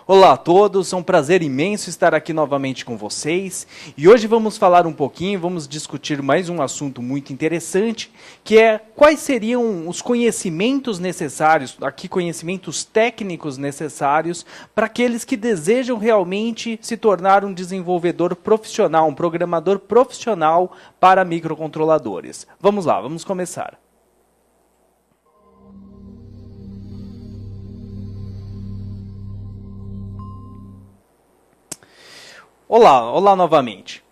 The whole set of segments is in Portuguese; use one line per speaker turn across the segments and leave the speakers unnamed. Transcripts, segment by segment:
Olá a todos, é um prazer imenso estar aqui novamente com vocês e hoje vamos falar um pouquinho, vamos discutir mais um assunto muito interessante, que é quais seriam os conhecimentos necessários, aqui conhecimentos técnicos necessários para aqueles que desejam realmente se tornar um desenvolvedor profissional, um programador profissional para microcontroladores. Vamos lá, vamos começar. Olá novamente.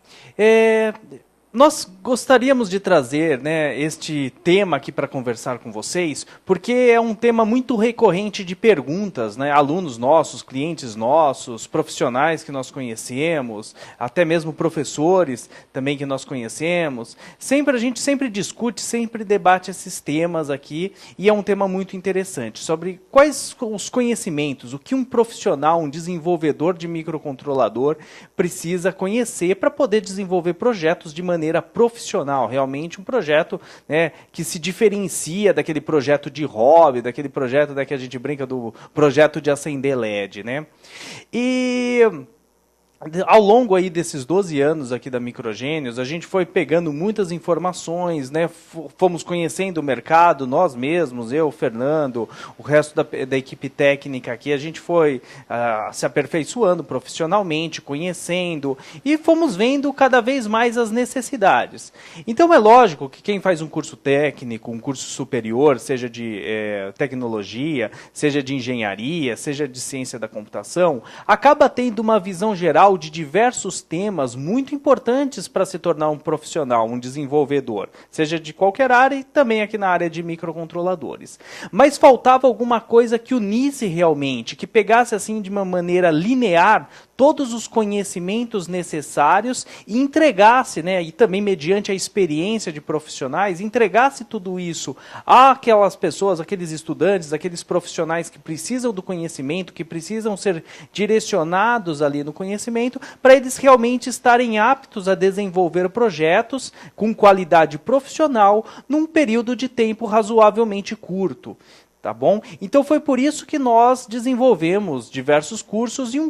Nós gostaríamos de trazer, este tema aqui para conversar com vocês, porque é um tema muito recorrente de perguntas, alunos nossos, clientes nossos, profissionais que nós conhecemos, até mesmo professores também que nós conhecemos. A gente sempre discute, sempre debate esses temas aqui, e é um tema muito interessante, sobre quais os conhecimentos, o que um profissional, um desenvolvedor de microcontrolador precisa conhecer para poder desenvolver projetos de maneira profissional, realmente um projeto que se diferencia daquele projeto de hobby, daquele projeto que a gente brinca do projeto de acender LED. E ao longo aí desses 12 anos aqui da Microgênios, a gente foi pegando muitas informações, fomos conhecendo o mercado, nós mesmos, eu, Fernando, o resto da equipe técnica aqui, a gente foi se aperfeiçoando profissionalmente, conhecendo, e fomos vendo cada vez mais as necessidades. Então é lógico que quem faz um curso técnico, um curso superior, seja de tecnologia, seja de engenharia, seja de ciência da computação, acaba tendo uma visão geral de diversos temas muito importantes para se tornar um profissional, um desenvolvedor, seja de qualquer área e também aqui na área de microcontroladores. Mas faltava alguma coisa que unisse realmente, que pegasse assim de uma maneira linear todos os conhecimentos necessários e entregasse, e também mediante a experiência de profissionais, entregasse tudo isso àquelas pessoas, aqueles estudantes, aqueles profissionais que precisam do conhecimento, que precisam ser direcionados ali no conhecimento, para eles realmente estarem aptos a desenvolver projetos com qualidade profissional num período de tempo razoavelmente curto. Tá bom? Então foi por isso que nós desenvolvemos diversos cursos e um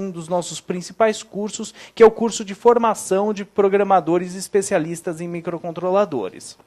dos nossos principais cursos, que é o curso de formação de programadores especialistas em microcontroladores.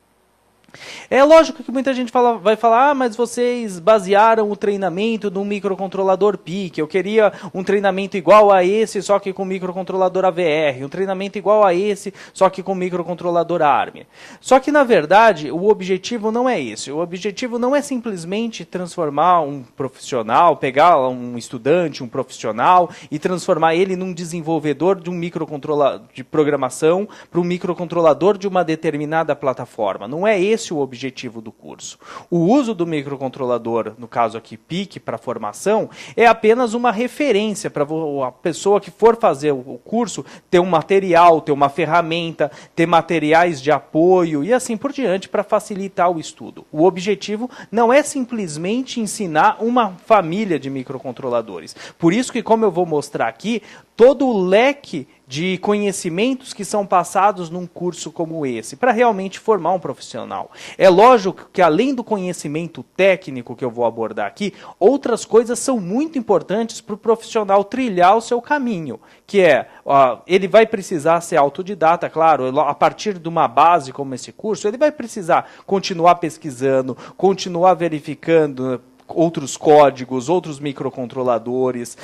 É lógico que muita gente vai falar, mas vocês basearam o treinamento num microcontrolador PIC, eu queria um treinamento igual a esse, só que com microcontrolador AVR, um treinamento igual a esse, só que com microcontrolador ARM. Só que, na verdade, o objetivo não é esse. O objetivo não é simplesmente transformar um profissional, pegar um estudante, um profissional, e transformar ele num desenvolvedor de um microcontrolador de programação para um microcontrolador de uma determinada plataforma. Não é esse o objetivo do curso. O uso do microcontrolador, no caso aqui PIC, para formação, é apenas uma referência para a pessoa que for fazer o curso ter um material, ter uma ferramenta, ter materiais de apoio e assim por diante para facilitar o estudo. O objetivo não é simplesmente ensinar uma família de microcontroladores. Por isso que, como eu vou mostrar aqui, todo o leque de conhecimentos que são passados num curso como esse, para realmente formar um profissional. É lógico que, além do conhecimento técnico que eu vou abordar aqui, outras coisas são muito importantes para o profissional trilhar o seu caminho, que é, ele vai precisar ser autodidata, claro, a partir de uma base como esse curso, ele vai precisar continuar pesquisando, continuar verificando outros códigos, outros microcontroladores,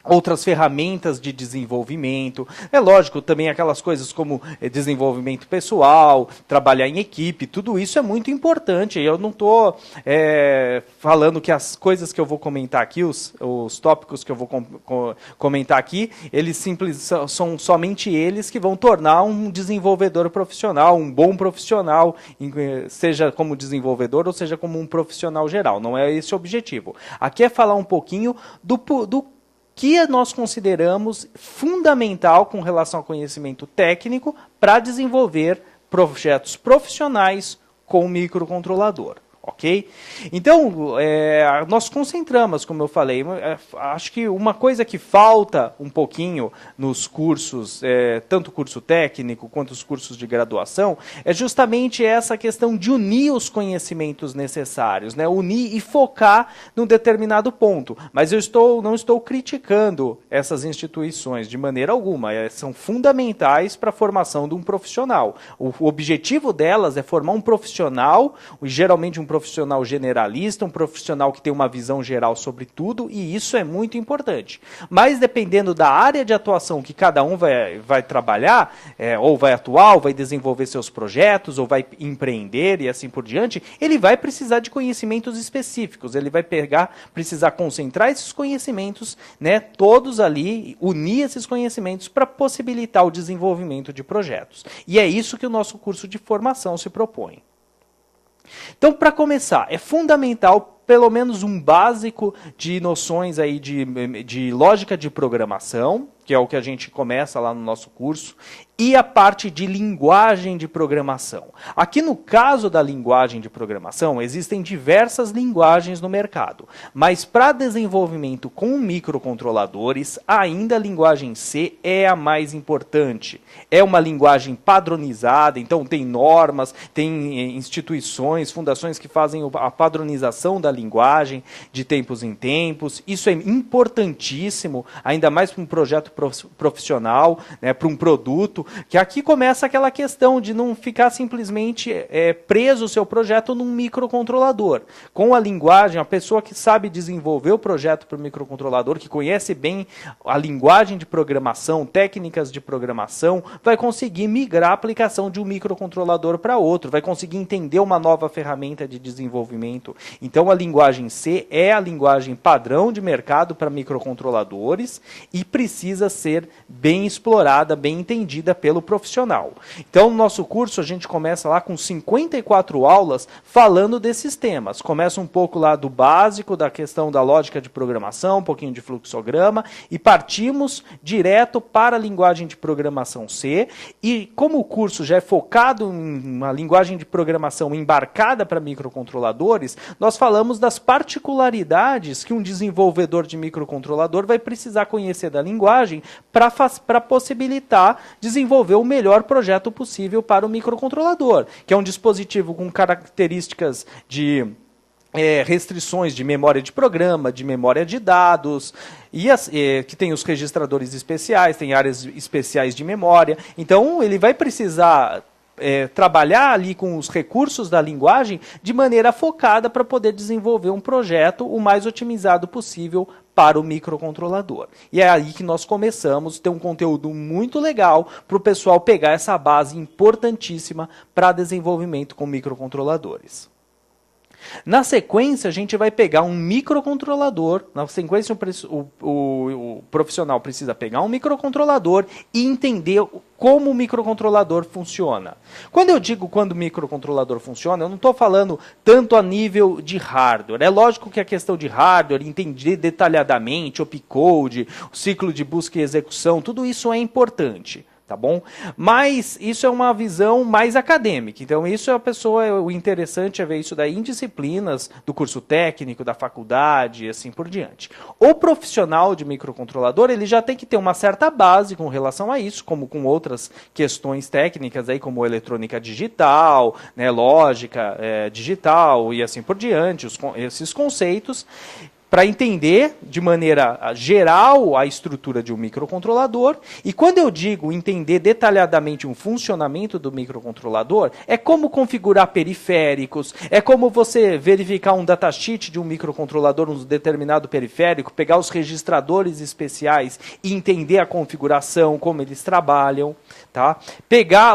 outras ferramentas de desenvolvimento. É lógico, também aquelas coisas como desenvolvimento pessoal, trabalhar em equipe, tudo isso é muito importante. Eu não estou falando que as coisas que eu vou comentar aqui, os tópicos que eu vou comentar aqui, são somente eles que vão tornar um desenvolvedor profissional, um bom profissional, seja como desenvolvedor ou seja como um profissional geral. Não é esse o objetivo. Aqui é falar um pouquinho do que nós consideramos fundamental com relação ao conhecimento técnico para desenvolver projetos profissionais com o microcontrolador. Ok? Então, nós concentramos, como eu falei, acho que uma coisa que falta um pouquinho nos cursos, tanto o curso técnico quanto os cursos de graduação, é justamente essa questão de unir os conhecimentos necessários, né? Unir e focar num determinado ponto. Mas eu não estou criticando essas instituições de maneira alguma, são fundamentais para a formação de um profissional. O objetivo delas é formar um profissional, geralmente um profissional generalista, um profissional que tem uma visão geral sobre tudo, e isso é muito importante. Mas dependendo da área de atuação que cada um vai trabalhar, ou vai atuar, ou vai desenvolver seus projetos, ou vai empreender e assim por diante, ele vai precisar de conhecimentos específicos, ele vai precisar concentrar esses conhecimentos, né, todos ali, unir esses conhecimentos para possibilitar o desenvolvimento de projetos. E é isso que o nosso curso de formação se propõe. Então, para começar, é fundamental pelo menos um básico de noções aí de lógica de programação, que é o que a gente começa lá no nosso curso, e a parte de linguagem de programação. Aqui no caso da linguagem de programação, existem diversas linguagens no mercado, mas para desenvolvimento com microcontroladores, ainda a linguagem C é a mais importante. É uma linguagem padronizada, então tem normas, tem instituições, fundações que fazem a padronização da linguagem de tempos em tempos. Isso é importantíssimo, ainda mais para um projeto profissional, né, para um produto, que aqui começa aquela questão de não ficar simplesmente preso o seu projeto num microcontrolador. Com a linguagem, a pessoa que sabe desenvolver o projeto para o microcontrolador, que conhece bem a linguagem de programação, técnicas de programação, vai conseguir migrar a aplicação de um microcontrolador para outro, vai conseguir entender uma nova ferramenta de desenvolvimento. Então a linguagem C é a linguagem padrão de mercado para microcontroladores e precisa ser bem explorada, bem entendida pelo profissional. Então, no nosso curso, a gente começa lá com 54 aulas falando desses temas. Começa um pouco lá do básico, da questão da lógica de programação, um pouquinho de fluxograma, e partimos direto para a linguagem de programação C. E como o curso já é focado em uma linguagem de programação embarcada para microcontroladores, nós falamos das particularidades que um desenvolvedor de microcontrolador vai precisar conhecer da linguagem para possibilitar desenvolver o melhor projeto possível para o microcontrolador, que é um dispositivo com características de restrições de memória de programa, de memória de dados, que tem os registradores especiais, tem áreas especiais de memória. Então, ele vai precisar trabalhar ali com os recursos da linguagem de maneira focada para poder desenvolver um projeto o mais otimizado possível para o microcontrolador. E é aí que nós começamos a ter um conteúdo muito legal para o pessoal pegar essa base importantíssima para desenvolvimento com microcontroladores. Na sequência, a gente vai pegar um microcontrolador. Na sequência, o profissional precisa pegar um microcontrolador e entender como o microcontrolador funciona. Quando eu digo quando o microcontrolador funciona, eu não estou falando tanto a nível de hardware. É lógico que a questão de hardware, entender detalhadamente, opcode, o ciclo de busca e execução, tudo isso é importante. Tá bom? Mas isso é uma visão mais acadêmica. Então, isso é o interessante é ver isso daí em disciplinas do curso técnico, da faculdade e assim por diante. O profissional de microcontrolador, ele já tem que ter uma certa base com relação a isso, como com outras questões técnicas, aí, como eletrônica digital, né, lógica digital e assim por diante, esses conceitos, para entender de maneira geral a estrutura de um microcontrolador. E quando eu digo entender detalhadamente um funcionamento do microcontrolador, é como configurar periféricos, é como você verificar um datasheet de um microcontrolador, um determinado periférico, pegar os registradores especiais e entender a configuração, como eles trabalham. Tá?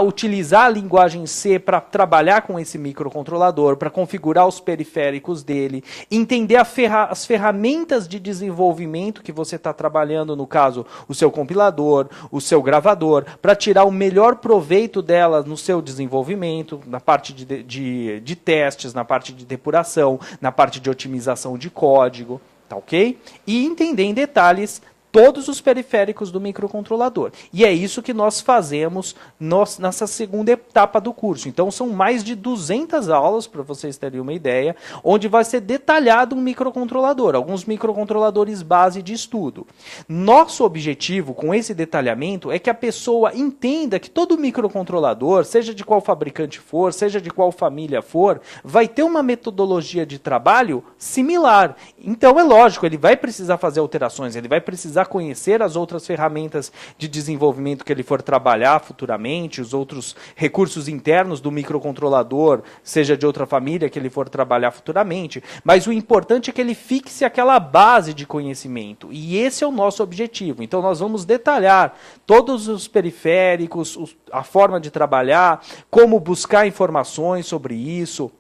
Utilizar a linguagem C para trabalhar com esse microcontrolador, para configurar os periféricos dele, entender as ferramentas de desenvolvimento que você está trabalhando, no caso, o seu compilador, o seu gravador, para tirar o melhor proveito dela no seu desenvolvimento, na parte de testes, na parte de depuração, na parte de otimização de código, tá ok? E entender em detalhes todos os periféricos do microcontrolador. E é isso que nós fazemos nessa segunda etapa do curso. Então são mais de 200 aulas, para vocês terem uma ideia, onde vai ser detalhado um microcontrolador, alguns microcontroladores base de estudo. Nosso objetivo com esse detalhamento é que a pessoa entenda que todo microcontrolador, seja de qual fabricante for, seja de qual família for, vai ter uma metodologia de trabalho similar. Então é lógico, ele vai precisar fazer alterações, ele vai precisar conhecer as outras ferramentas de desenvolvimento que ele for trabalhar futuramente, os outros recursos internos do microcontrolador, seja de outra família que ele for trabalhar futuramente, mas o importante é que ele fixe aquela base de conhecimento, e esse é o nosso objetivo. Então nós vamos detalhar todos os periféricos, a forma de trabalhar, como buscar informações sobre isso,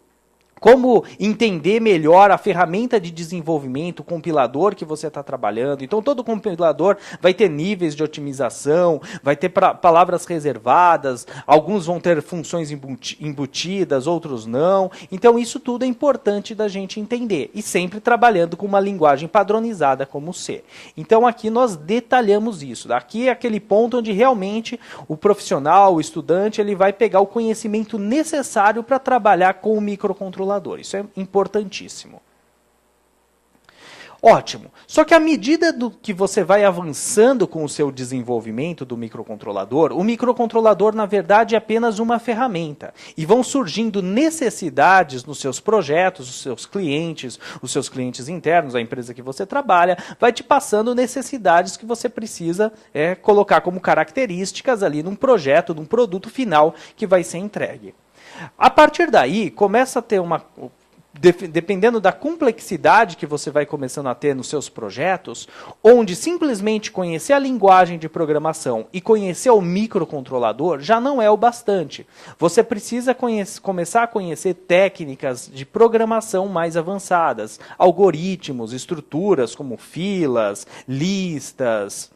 como entender melhor a ferramenta de desenvolvimento, o compilador que você está trabalhando. Então, todo compilador vai ter níveis de otimização, vai ter palavras reservadas, alguns vão ter funções embutidas, outros não. Então, isso tudo é importante da gente entender. E sempre trabalhando com uma linguagem padronizada como C. Então, aqui nós detalhamos isso. Aqui é aquele ponto onde realmente o profissional, o estudante, ele vai pegar o conhecimento necessário para trabalhar com o microcontrolador. Isso é importantíssimo. Ótimo. Só que à medida que você vai avançando com o seu desenvolvimento do microcontrolador, o microcontrolador, na verdade, é apenas uma ferramenta. E vão surgindo necessidades nos seus projetos, os seus clientes internos, a empresa que você trabalha, vai te passando necessidades que você precisa colocar como características ali num projeto, num produto final que vai ser entregue. A partir daí, começa a ter dependendo da complexidade que você vai começando a ter nos seus projetos, onde simplesmente conhecer a linguagem de programação e conhecer o microcontrolador já não é o bastante. Você precisa começar a conhecer técnicas de programação mais avançadas, algoritmos, estruturas como filas, listas,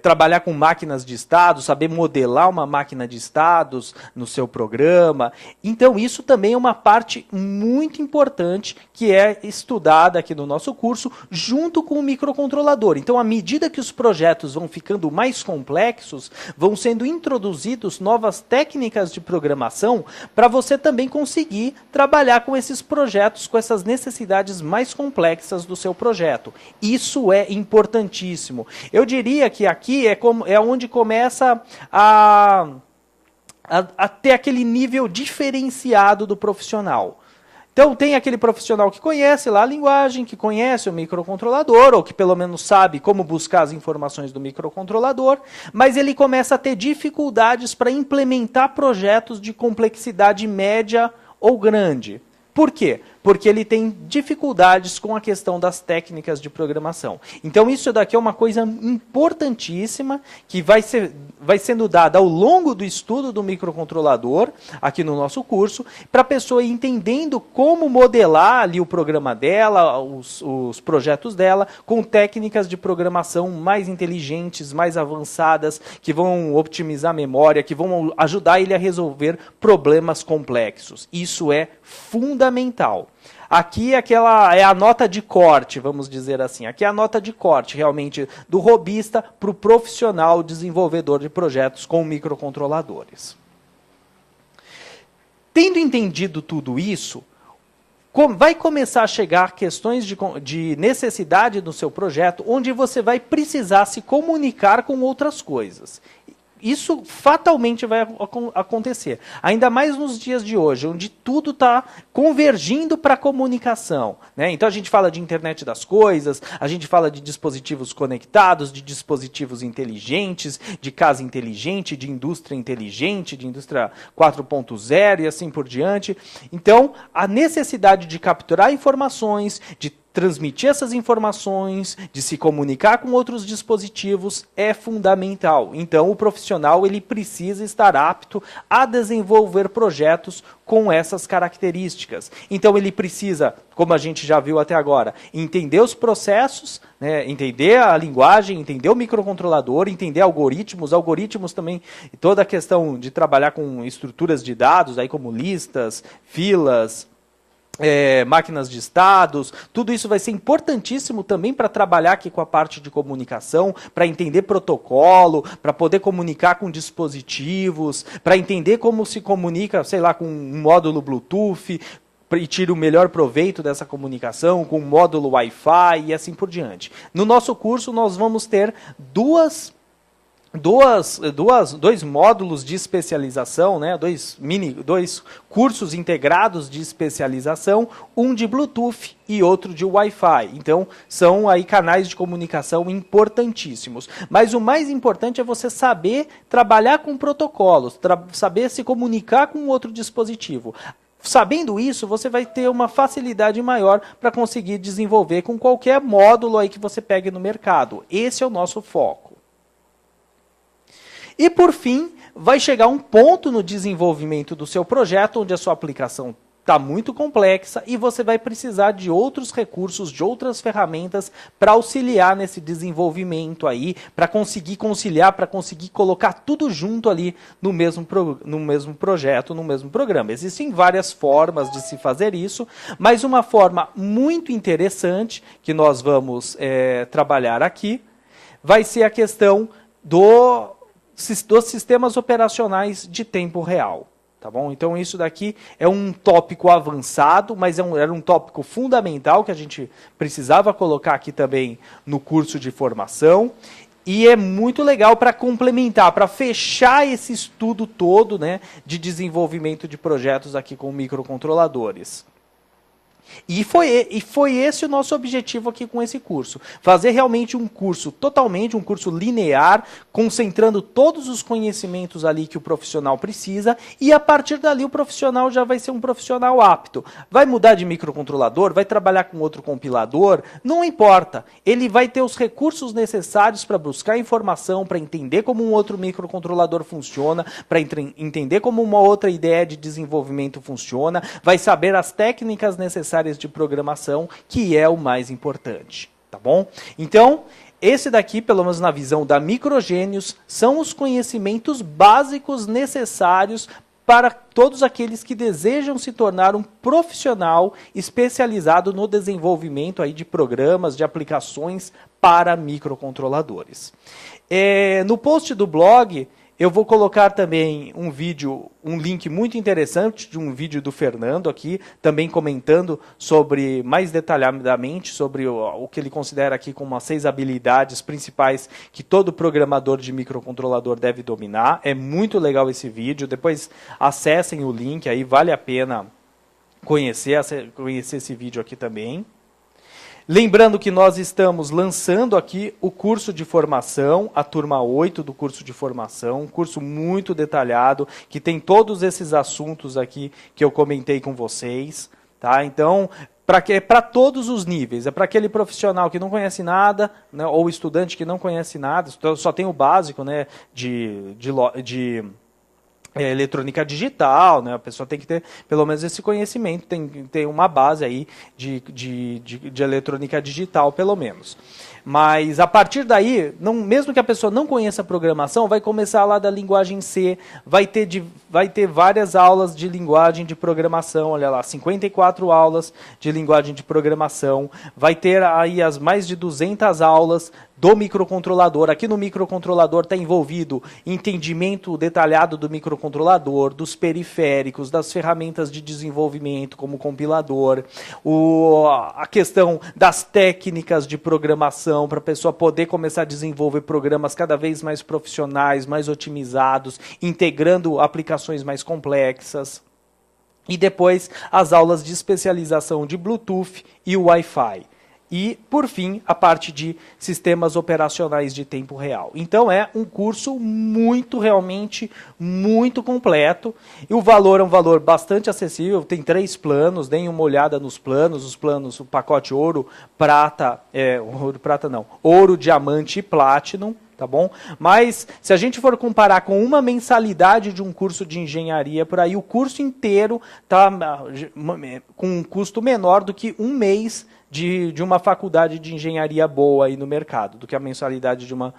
trabalhar com máquinas de estados, saber modelar uma máquina de estados no seu programa. Então isso também é uma parte muito importante que é estudada aqui no nosso curso junto com o microcontrolador. Então à medida que os projetos vão ficando mais complexos, vão sendo introduzidos novas técnicas de programação para você também conseguir trabalhar com esses projetos, com essas necessidades mais complexas do seu projeto. Isso é importantíssimo. Eu diria que aqui é onde começa a ter aquele nível diferenciado do profissional. Então tem aquele profissional que conhece lá a linguagem, que conhece o microcontrolador, ou que pelo menos sabe como buscar as informações do microcontrolador, mas ele começa a ter dificuldades para implementar projetos de complexidade média ou grande. Por quê? Porque ele tem dificuldades com a questão das técnicas de programação. Então isso daqui é uma coisa importantíssima que vai sendo dada ao longo do estudo do microcontrolador, aqui no nosso curso, para a pessoa ir entendendo como modelar ali o programa dela, os projetos dela, com técnicas de programação mais inteligentes, mais avançadas, que vão otimizar a memória, que vão ajudar ele a resolver problemas complexos. Isso é fundamental. Aqui é a nota de corte, vamos dizer assim. Aqui é a nota de corte, realmente, do robista para o profissional desenvolvedor de projetos com microcontroladores. Tendo entendido tudo isso, vai começar a chegar questões de necessidade no seu projeto, onde você vai precisar se comunicar com outras coisas. Isso fatalmente vai acontecer, ainda mais nos dias de hoje, onde tudo está convergindo para a comunicação, né? Então a gente fala de internet das coisas, a gente fala de dispositivos conectados, de dispositivos inteligentes, de casa inteligente, de indústria inteligente, de indústria 4.0 e assim por diante. Então a necessidade de capturar informações, de transmitir essas informações, de se comunicar com outros dispositivos é fundamental. Então, o profissional ele precisa estar apto a desenvolver projetos com essas características. Então, ele precisa, como a gente já viu até agora, entender os processos, né, entender a linguagem, entender o microcontrolador, entender algoritmos também, toda a questão de trabalhar com estruturas de dados, aí como listas, filas, máquinas de estados, tudo isso vai ser importantíssimo também para trabalhar aqui com a parte de comunicação, para entender protocolo, para poder comunicar com dispositivos, para entender como se comunica, sei lá, com um módulo Bluetooth, e tira o melhor proveito dessa comunicação, com um módulo Wi-Fi e assim por diante. No nosso curso nós vamos ter dois módulos de especialização, né? dois cursos integrados de especialização, um de Bluetooth e outro de Wi-Fi. Então, são aí canais de comunicação importantíssimos. Mas o mais importante é você saber trabalhar com protocolos, saber se comunicar com outro dispositivo. Sabendo isso, você vai ter uma facilidade maior para conseguir desenvolver com qualquer módulo aí que você pegue no mercado. Esse é o nosso foco. E, por fim, vai chegar um ponto no desenvolvimento do seu projeto onde a sua aplicação está muito complexa e você vai precisar de outros recursos, de outras ferramentas para auxiliar nesse desenvolvimento aí, para conseguir conciliar, para conseguir colocar tudo junto ali no mesmo projeto, no mesmo programa. Existem várias formas de se fazer isso, mas uma forma muito interessante que nós vamos trabalhar aqui vai ser a questão dos sistemas operacionais de tempo real. Tá bom? Então isso daqui é um tópico avançado, mas era um tópico fundamental que a gente precisava colocar aqui também no curso de formação. E é muito legal para complementar, para fechar esse estudo todo, né, de desenvolvimento de projetos aqui com microcontroladores. E foi esse o nosso objetivo aqui com esse curso. Fazer realmente um curso um curso linear, concentrando todos os conhecimentos ali que o profissional precisa, e a partir dali o profissional já vai ser um profissional apto. Vai mudar de microcontrolador, vai trabalhar com outro compilador, não importa. Ele vai ter os recursos necessários para buscar informação, para entender como um outro microcontrolador funciona, para entender como uma outra ideia de desenvolvimento funciona, vai saber as técnicas necessárias de programação, que é o mais importante, tá bom? Então, esse daqui, pelo menos na visão da Microgênios, são os conhecimentos básicos necessários para todos aqueles que desejam se tornar um profissional especializado no desenvolvimento aí de programas, de aplicações para microcontroladores. No post do blog, eu vou colocar também um link muito interessante de um vídeo do Fernando aqui, também comentando mais detalhadamente sobre o que ele considera aqui como as 6 habilidades principais que todo programador de microcontrolador deve dominar. É muito legal esse vídeo, depois acessem o link, aí vale a pena conhecer esse vídeo aqui também. Lembrando que nós estamos lançando aqui o curso de formação, a turma 8 do curso de formação, um curso muito detalhado, que tem todos esses assuntos aqui que eu comentei com vocês. Tá? Então, para todos os níveis, é para aquele profissional que não conhece nada, né, ou estudante que não conhece nada, só tem o básico, né, de eletrônica digital, né? A pessoa tem que ter pelo menos esse conhecimento, tem que ter uma base aí de eletrônica digital, pelo menos. Mas a partir daí, mesmo que a pessoa não conheça a programação, vai começar lá da linguagem C, vai ter várias aulas de linguagem de programação, olha lá, 54 aulas de linguagem de programação, vai ter aí as mais de 200 aulas do microcontrolador. Aqui no microcontrolador está envolvido entendimento detalhado do microcontrolador, dos periféricos, das ferramentas de desenvolvimento como compilador, a questão das técnicas de programação para a pessoa poder começar a desenvolver programas cada vez mais profissionais, mais otimizados, integrando aplicações mais complexas. E depois as aulas de especialização de Bluetooth e Wi-Fi. E, por fim, a parte de sistemas operacionais de tempo real. Então, é um curso realmente muito completo. E o valor é um valor bastante acessível. Tem 3 planos, deem uma olhada nos planos. Os planos, o pacote ouro, ouro, diamante e platinum. Tá bom? Mas, se a gente for comparar com uma mensalidade de um curso de engenharia, por aí, o curso inteiro está com um custo menor do que um mês de uma faculdade de engenharia boa aí no mercado, do que a mensalidade de uma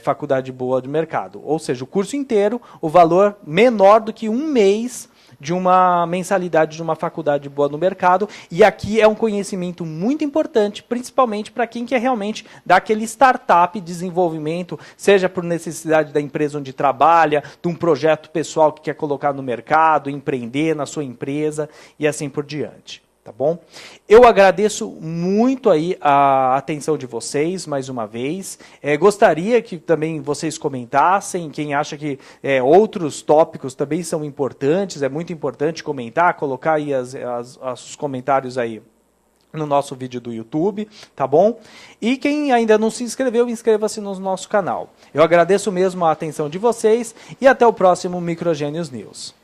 faculdade boa do mercado. Ou seja, o curso inteiro, o valor menor do que um mês de uma mensalidade de uma faculdade boa no mercado. E aqui é um conhecimento muito importante, principalmente para quem quer realmente dar aquele startup desenvolvimento, seja por necessidade da empresa onde trabalha, de um projeto pessoal que quer colocar no mercado, empreender na sua empresa e assim por diante. Tá bom? Eu agradeço muito aí a atenção de vocês, mais uma vez. Gostaria que também vocês comentassem, quem acha que outros tópicos também são importantes, é muito importante comentar, colocar aí os comentários aí no nosso vídeo do YouTube, tá bom? E quem ainda não se inscreveu, inscreva-se no nosso canal. Eu agradeço mesmo a atenção de vocês e até o próximo Microgênios News.